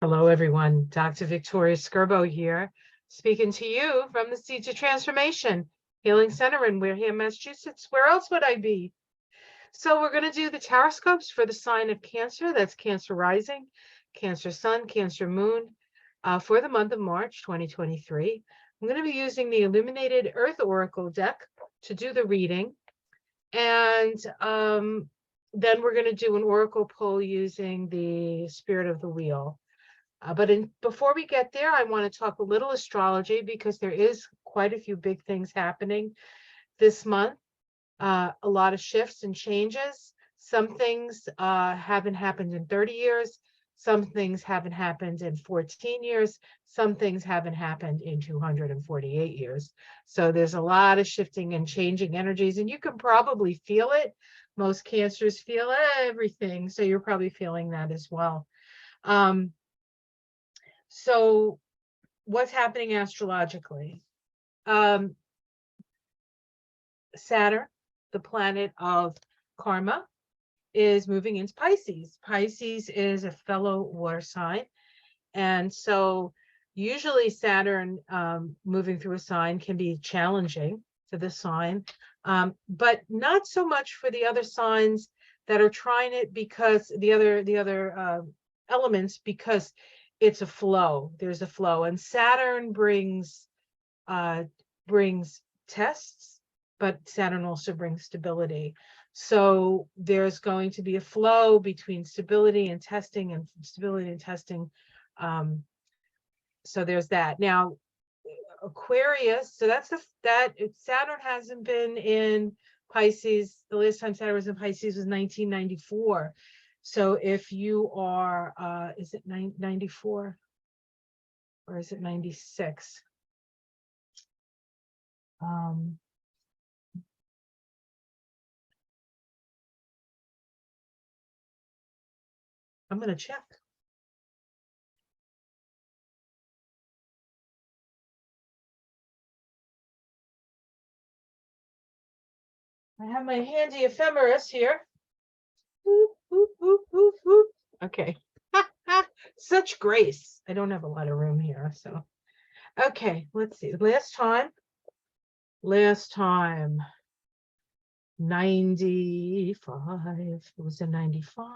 Hello, everyone. Dr. Victoria Skirbo here, speaking to you from the Seeds of Transformation Healing Center in Wareham, Massachusetts. Where else would I be? So we're going to do the taroscopes for the sign of Cancer. That's Cancer rising, Cancer sun, Cancer moon, for the month of March 2023. I'm going to be using the Illuminated Earth Oracle deck to do the reading. And then we're going to do an oracle pull using the Spirit of the Wheel. Before we get there, I want to talk a little astrology because there is quite a few big things happening this month. A lot of shifts and changes. Some things haven't happened in 30 years. Some things haven't happened in 14 years. Some things haven't happened in 248 years. So there's a lot of shifting and changing energies, and you can probably feel it. Most cancers feel everything, so you're probably feeling that as well. So what's happening astrologically? Saturn, the planet of karma, is moving into Pisces. Pisces is a fellow water sign. And so usually Saturn moving through a sign can be challenging to the sign, but not so much for the other signs that are trying it, because the other elements, because it's a flow. There's a flow, and Saturn brings tests, but Saturn also brings stability. So there's going to be a flow between stability and testing, and stability and testing. So there's that. Now, Aquarius. So that's Saturn hasn't been in Pisces. The last time Saturn was in Pisces was 1994. So if you are, is it 94 or is it 96? I'm going to check. I have my handy ephemeris here. Whoop, whoop, whoop, whoop, whoop. Okay. Such grace. I don't have a lot of room here, so. Okay, let's see. Last time, 95. It was in 95.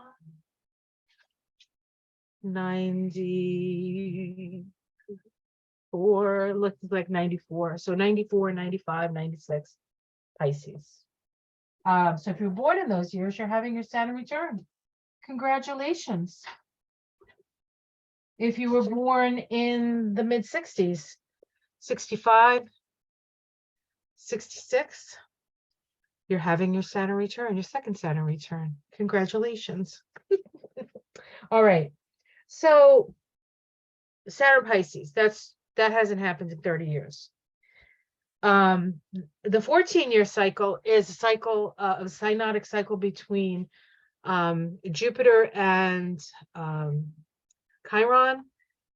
94. Looks like 94. So 94, 95, 96, Pisces. So if you're born in those years, you're having your Saturn return. Congratulations. If you were born in the mid 60s, 65, 66, you're having your Saturn return, your second Saturn return. Congratulations. All right. So Saturn Pisces, that hasn't happened in 30 years. The 14-year cycle is a cycle, a synodic cycle between Jupiter and Chiron.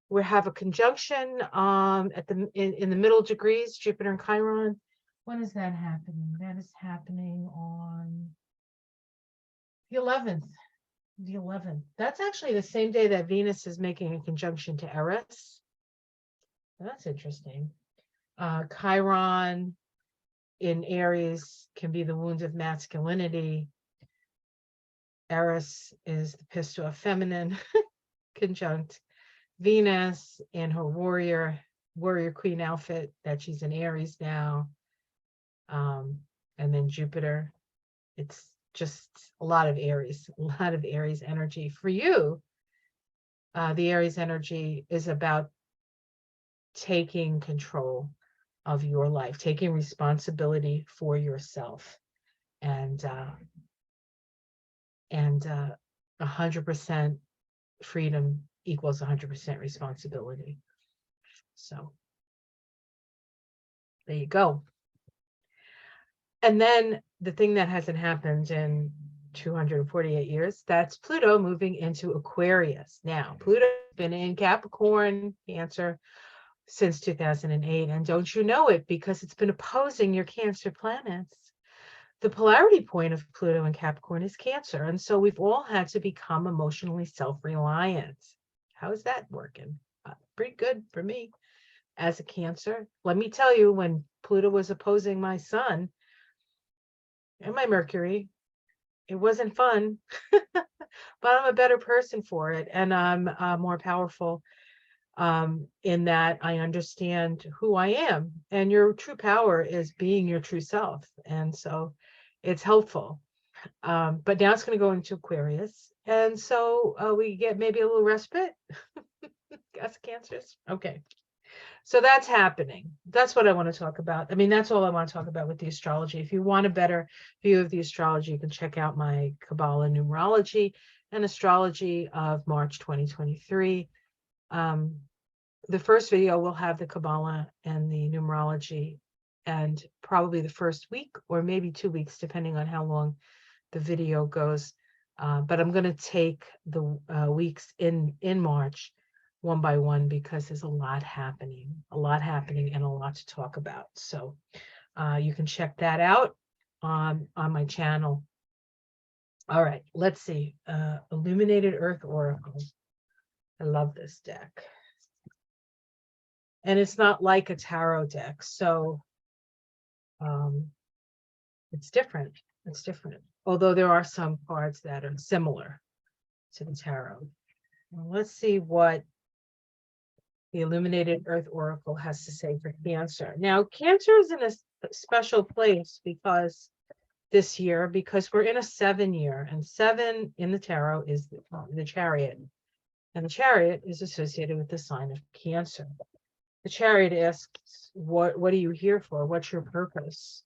We have a conjunction in the middle degrees, Jupiter and Chiron. When is that happening? That is happening on the 11th. The 11th. That's actually the same day that Venus is making a conjunction to Eris. That's interesting. Chiron in Aries can be the wound of masculinity. Eris is the pistil of feminine, conjunct Venus in her warrior queen outfit that she's in Aries now. And then Jupiter. It's just a lot of Aries energy. For you, the Aries energy is about taking control of your life, taking responsibility for yourself, and 100% freedom equals 100% responsibility. So there you go. And then the thing that hasn't happened in 248 years, that's Pluto moving into Aquarius. Now, Pluto's been in Capricorn, Cancer, since 2008. And don't you know it, because it's been opposing your Cancer planets. The polarity point of Pluto and Capricorn is Cancer. And so we've all had to become emotionally self-reliant. How's that working? Pretty good for me as a Cancer. Let me tell you, when Pluto was opposing my Sun and my Mercury, it wasn't fun, but I'm a better person for it, and I'm more powerful in that I understand who I am, and your true power is being your true self, and so it's helpful. But now it's going to go into Aquarius, and so we get maybe a little respite as Cancers. Okay. So that's happening. That's what I want to talk about. I mean, that's all I want to talk about with the astrology. If you want a better view of the astrology, you can check out my Kabbalah numerology and astrology of March 2023. The first video will have the Kabbalah and the numerology, and probably the first week or maybe 2 weeks, depending on how long the video goes. But I'm going to take the weeks in March one by one, because there's a lot happening and a lot to talk about. So you can check that out on my channel. All right, let's see. Illuminated Earth Oracle. I love this deck. And it's not like a tarot deck, so it's different. It's different. Although there are some cards that are similar to the tarot. Well, let's see what the Illuminated Earth Oracle has to say for Cancer. Now, Cancer is in a special place because this year, because we're in a 7-year, and 7 in the tarot is the Chariot. And the Chariot is associated with the sign of Cancer. The Chariot asks, what are you here for? What's your purpose?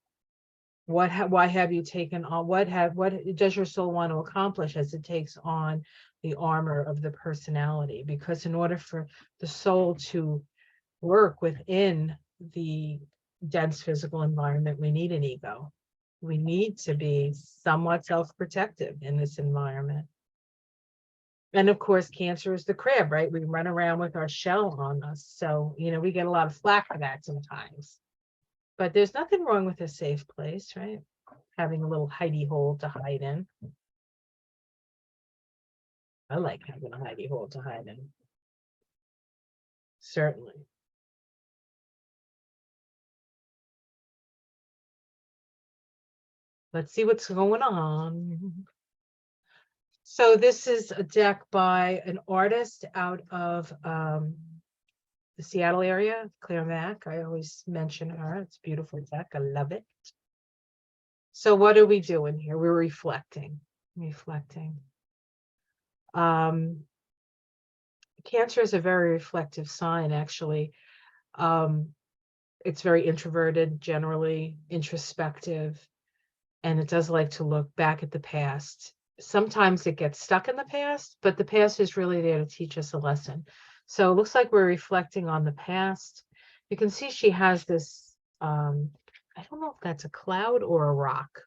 Why have you taken on, what does your soul want to accomplish as it takes on the armor of the personality? Because in order for the soul to work within the dense physical environment, we need an ego. We need to be somewhat self-protective in this environment. And of course, Cancer is the crab, right? We run around with our shell on us. So, we get a lot of flack for that sometimes. But there's nothing wrong with a safe place, right? Having a little hidey hole to hide in. I like having a hidey hole to hide in. Certainly. Let's see what's going on. So this is a deck by an artist out of the Seattle area, Claire Mack. I always mention her. It's a beautiful deck. I love it. So what are we doing here? We're reflecting. Cancer is a very reflective sign, actually. It's very introverted, generally introspective, and it does like to look back at the past. Sometimes it gets stuck in the past, but the past is really there to teach us a lesson. So it looks like we're reflecting on the past. You can see she has this, I don't know if that's a cloud or a rock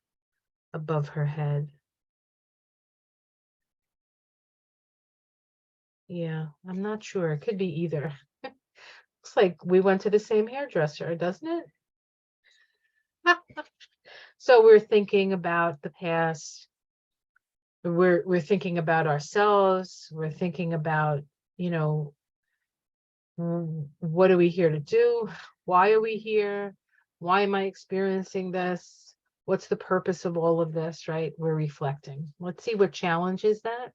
above her head. Yeah, I'm not sure. It could be either. Looks like we went to the same hairdresser, doesn't it? So we're thinking about the past. We're thinking about ourselves. We're thinking about, what are we here to do? Why are we here? Why am I experiencing this? What's the purpose of all of this, right? We're reflecting. Let's see what challenges that.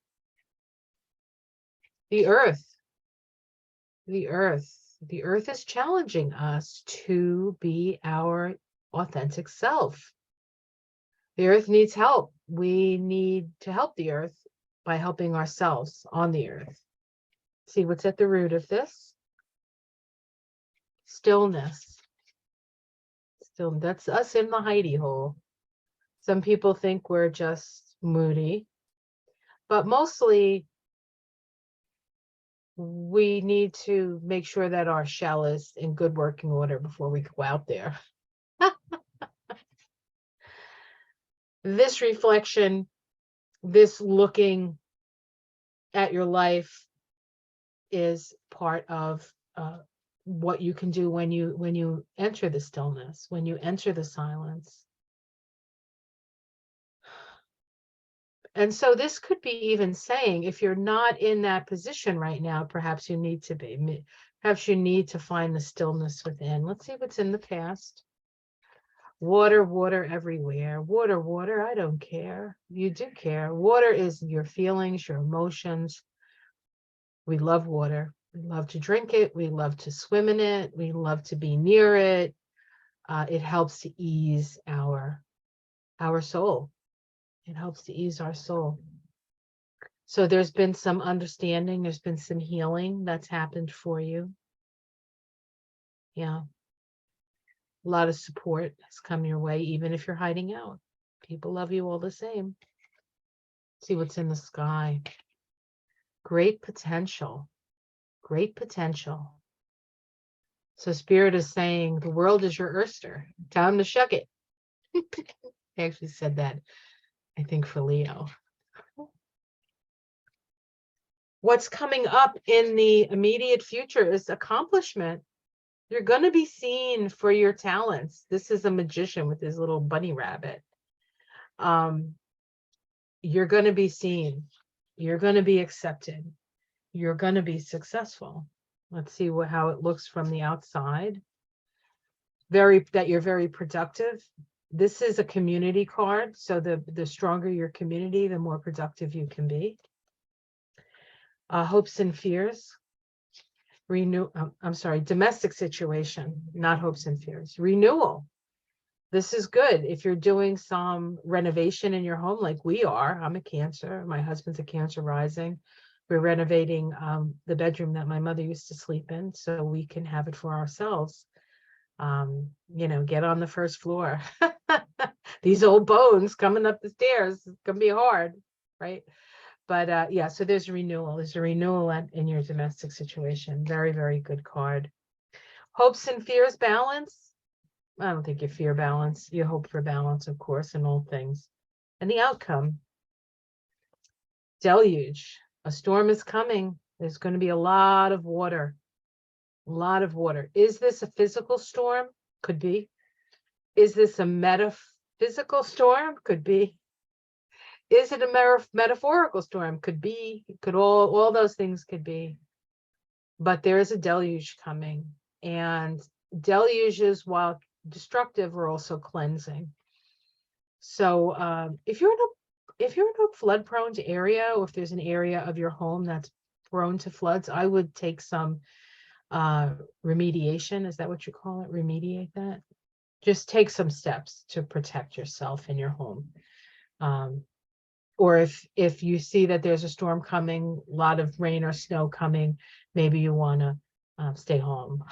The earth. The earth. The earth is challenging us to be our authentic self. The earth needs help. We need to help the earth by helping ourselves on the earth. See what's at the root of this? Stillness. That's us in the hidey hole. Some people think we're just moody, but mostly we need to make sure that our shell is in good working order before we go out there. This reflection, this looking at your life is part of what you can do when you enter the stillness, when you enter the silence. And so this could be even saying, if you're not in that position right now, perhaps you need to be. Perhaps you need to find the stillness within. Let's see what's in the past. Water, water everywhere. Water, water, I don't care. You do care. Water is your feelings, your emotions. We love water. We love to drink it. We love to swim in it. We love to be near it. It helps to ease our soul. It helps to ease our soul. So there's been some understanding. There's been some healing that's happened for you. Yeah. A lot of support has come your way, even if you're hiding out. People love you all the same. See what's in the sky. Great potential. Great potential. So Spirit is saying the world is your oyster. Time to shuck it. I actually said that, I think, for Leo. What's coming up in the immediate future is accomplishment. You're going to be seen for your talents. This is a magician with his little bunny rabbit. You're going to be seen. You're going to be accepted. You're going to be successful. Let's see how it looks from the outside. That you're very productive. This is a community card. So the stronger your community, the more productive you can be. Hopes and fears. Domestic situation, not hopes and fears. Renewal. This is good. If you're doing some renovation in your home, like we are, I'm a Cancer, my husband's a Cancer rising. We're renovating the bedroom that my mother used to sleep in so we can have it for ourselves. Get on the first floor. These old bones coming up the stairs, it's gonna be hard, right? But yeah, so there's a renewal. There's a renewal in your domestic situation. Very, very good card. Hopes and fears, balance. I don't think you fear balance. You hope for balance, of course, in all things. And the outcome. Deluge. A storm is coming. There's going to be a lot of water. A lot of water. Is this a physical storm? Could be. Is this a metaphysical storm? Could be. Is it a metaphorical storm? Could be. Could all those things could be. But there is a deluge coming. And deluges, while destructive, are also cleansing. So if you're in a flood prone area, or if there's an area of your home that's prone to floods, I would take some remediation. Is that what you call it? Remediate that? Just take some steps to protect yourself in your home. Or if you see that there's a storm coming, a lot of rain or snow coming, maybe you want to stay home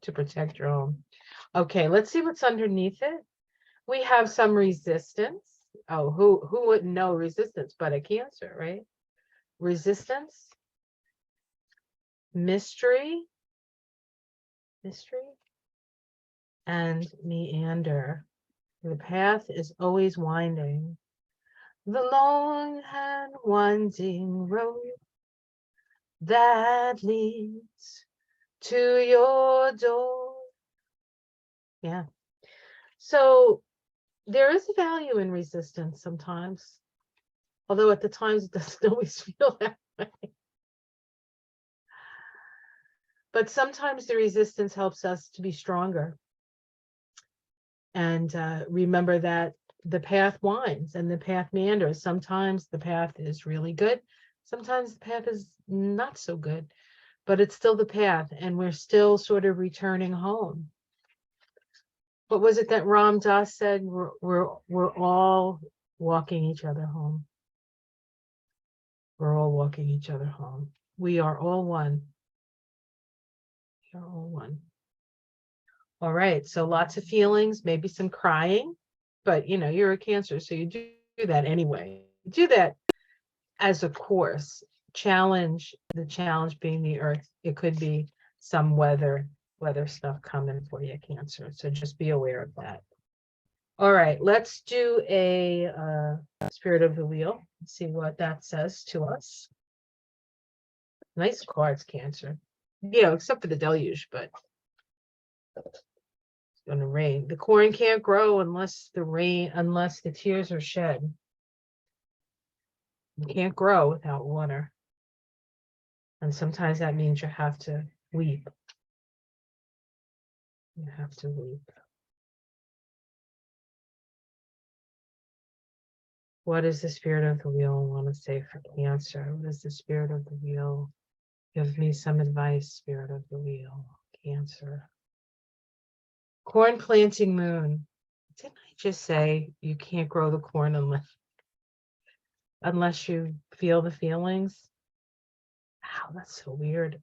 to protect your home. Okay, let's see what's underneath it. We have some resistance. Oh, who wouldn't know resistance but a Cancer, right? Resistance, mystery, and meander. The path is always winding. The long and winding road that leads to your door. Yeah. So there is a value in resistance sometimes, although at the times it doesn't always feel that way. But sometimes the resistance helps us to be stronger. And remember that the path winds and the path meanders. Sometimes the path is really good. Sometimes the path is not so good, but it's still the path, and we're still sort of returning home. What was it that Ram Dass said? We're all walking each other home. We're all walking each other home. We are all one. We are all one. All right, so lots of feelings, maybe some crying, but you're a Cancer, so you do that anyway. You do that as a course. The challenge being the earth. It could be some weather stuff coming for you, Cancer. So just be aware of that. All right, let's do a Spirit of the Wheel. Let's see what that says to us. Nice cards, Cancer. Except for the deluge, but it's gonna rain. The corn can't grow unless the tears are shed. You can't grow without water. And sometimes that means you have to weep. You have to weep. What does the spirit of the wheel want to say for Cancer? What is the spirit of the wheel? Give me some advice, spirit of the wheel. Cancer. Corn planting moon. Didn't I just say you can't grow the corn unless you feel the feelings? Wow, that's so weird.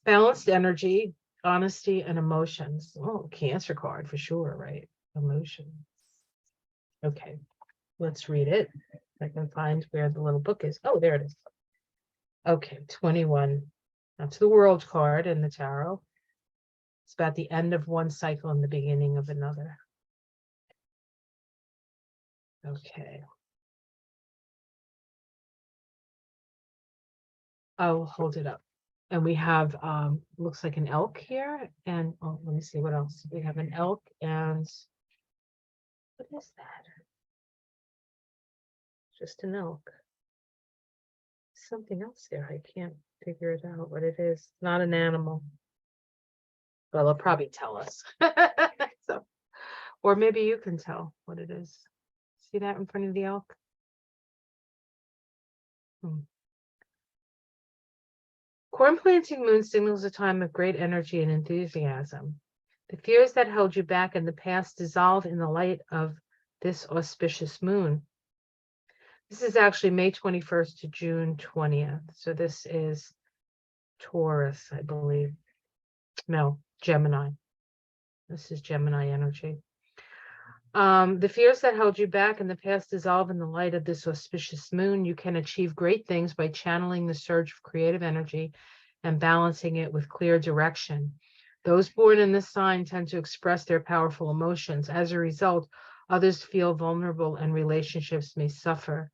Balanced energy, honesty, and emotions. Oh, Cancer card for sure, right? Emotions. Okay, let's read it. I can find where the little book is. Oh, there it is. Okay, 21. That's the World card in the tarot. It's about the end of one cycle and the beginning of another. Okay. I'll hold it up. And we have, looks like an elk here. And oh, let me see what else. We have an elk and what is that? Just an elk. Something else there. I can't figure it out what it is. Not an animal. Well, they'll probably tell us. So, or maybe you can tell what it is. See that in front of the elk? Corn planting moon signals a time of great energy and enthusiasm. The fears that held you back in the past dissolve in the light of this auspicious moon. This is actually May 21st to June 20th. So this is Taurus, I believe. No, Gemini. This is Gemini energy. The fears that held you back in the past dissolve in the light of this auspicious moon. You can achieve great things by channeling the surge of creative energy and balancing it with clear direction. Those born in this sign tend to express their powerful emotions. As a result, others feel vulnerable and relationships may suffer.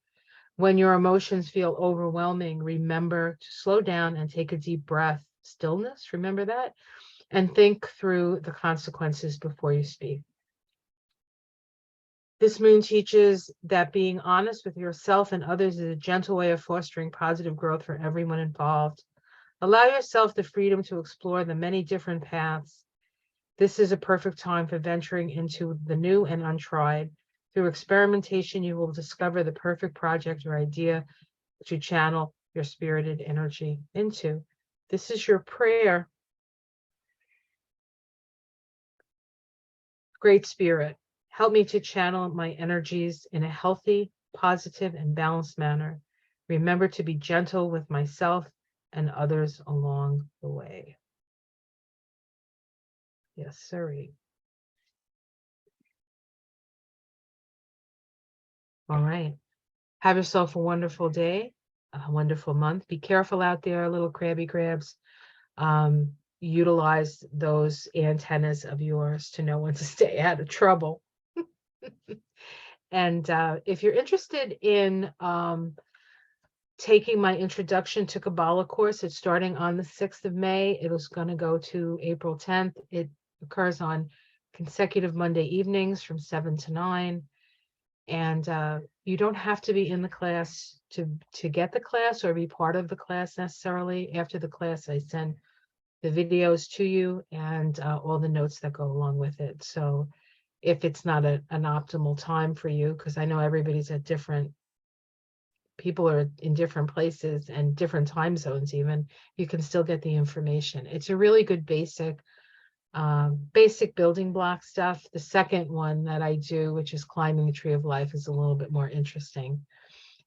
When your emotions feel overwhelming, remember to slow down and take a deep breath. Stillness, remember that? And think through the consequences before you speak. This moon teaches that being honest with yourself and others is a gentle way of fostering positive growth for everyone involved. Allow yourself the freedom to explore the many different paths. This is a perfect time for venturing into the new and untried. Through experimentation, you will discover the perfect project or idea to channel your spirited energy into. This is your prayer. Great Spirit, help me to channel my energies in a healthy, positive, and balanced manner. Remember to be gentle with myself and others along the way. Yes, sirree. All right. Have yourself a wonderful day, a wonderful month. Be careful out there, little crabby crabs. Utilize those antennas of yours to know when to stay out of trouble. And if you're interested in taking my Introduction to Kabbalah course, it's starting on the 6th of May. It is going to go to April 10th. It occurs on consecutive Monday evenings from 7 to 9. And you don't have to be in the class to get the class or be part of the class necessarily. After the class, I send the videos to you and all the notes that go along with it. So if it's not an optimal time for you, because I know everybody's at different, people are in different places and different time zones even, you can still get the information. It's a really good basic building block stuff. The second one that I do, which is Climbing the Tree of Life, is a little bit more interesting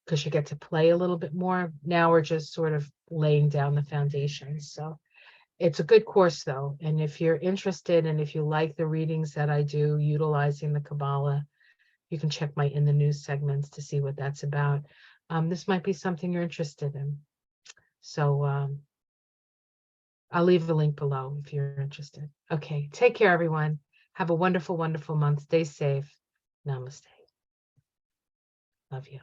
because you get to play a little bit more. Now we're just sort of laying down the foundations. So it's a good course though. And if you're interested and if you like the readings that I do utilizing the Kabbalah, you can check my In the News segments to see what that's about. This might be something you're interested in. So I'll leave the link below if you're interested. Okay, take care, everyone. Have a wonderful, wonderful month. Stay safe. Namaste. Love you.